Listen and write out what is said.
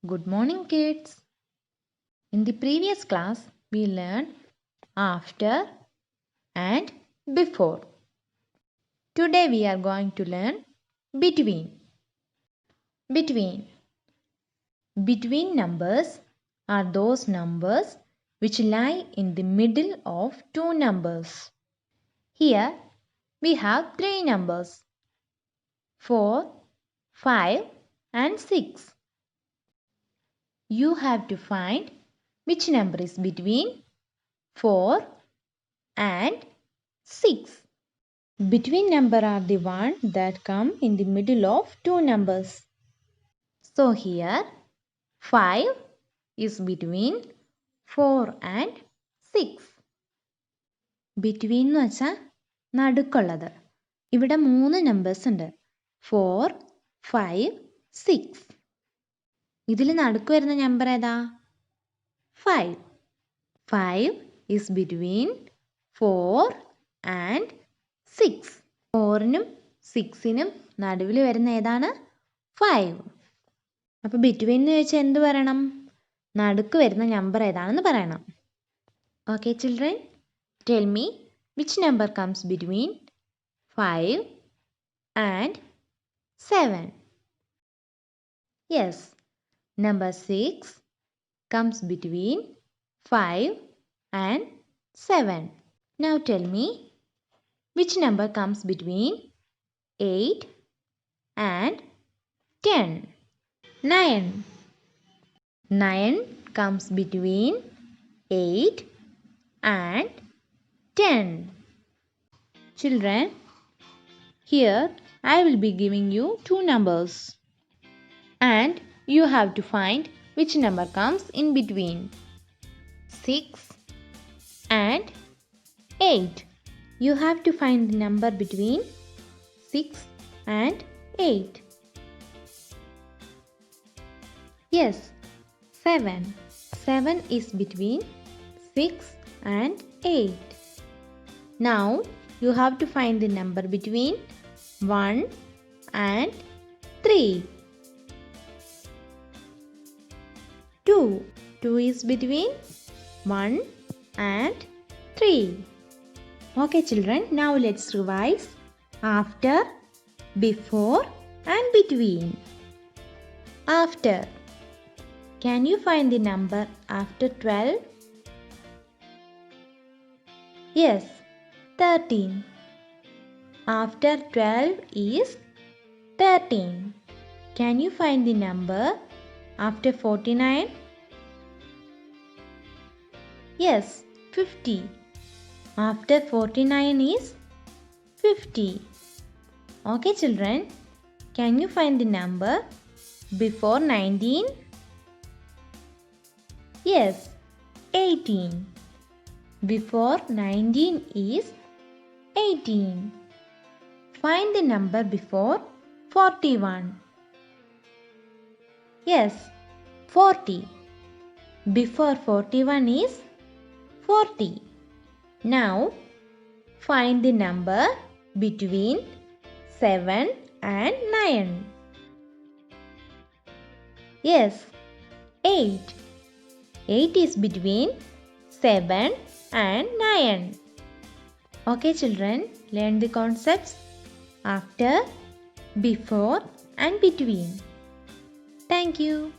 Good morning, kids. In the previous class, we learned after and before. Today, we are going to learn between. Between. Between numbers are those numbers which lie in the middle of two numbers. Here, we have three numbers 4, 5, and 6. You have to find which number is between 4 and 6. Between number are the one that come in the middle of two numbers. So here 5 is between 4 and 6. Between എന്ന് വെച്ചാൽ നടുക്കുള്ളത്. ഇവിടെ 3 numbers ഉണ്ട് 4, 5, 6. ഇതിൽ നടുക്ക് വരുന്ന number ഏതാ 5. 5 is between 4 and 6. 4നും 6നും നടുവിൽ വരുന്ന ഏതാണ് 5. അപ്പോൾ ബിറ്റ്വീൻ എന്ന് ചോദിച്ചാൽ എന്ത് പറയണം നടുക്ക് വരുന്ന നമ്പർ ഏതാണെന്ന് പറയണം. Okay children, tell me which number comes between 5 and 7. Yes, number 6 comes between 5 and 7. Now tell me which number comes between 8 and 10. 9. 9 comes between 8 and 10. Children, here I will be giving you two numbers and you have to find which number comes in between 6 and 8. You have to find the number between 6 and 8. Yes, 7. 7 is between 6 and 8. Now you have to find the number between 1 and 3. 2. 2 is between 1 and 3. Okay children, now let's revise after, before and between. After. Can you find the number after 12? Yes, 13. After 12 is 13. Can you find the number after 49? Yes, 50. After 49 is 50. Okay children, can you find the number before 19? Yes, 18. Before 19 is 18. Find the number before 41. Yes, 40. Before 41 is 40. Now, find the number between 7 and 9. Yes, 8. 8 is between 7 and 9. Okay children, learn the concepts after, before and between. Thank you.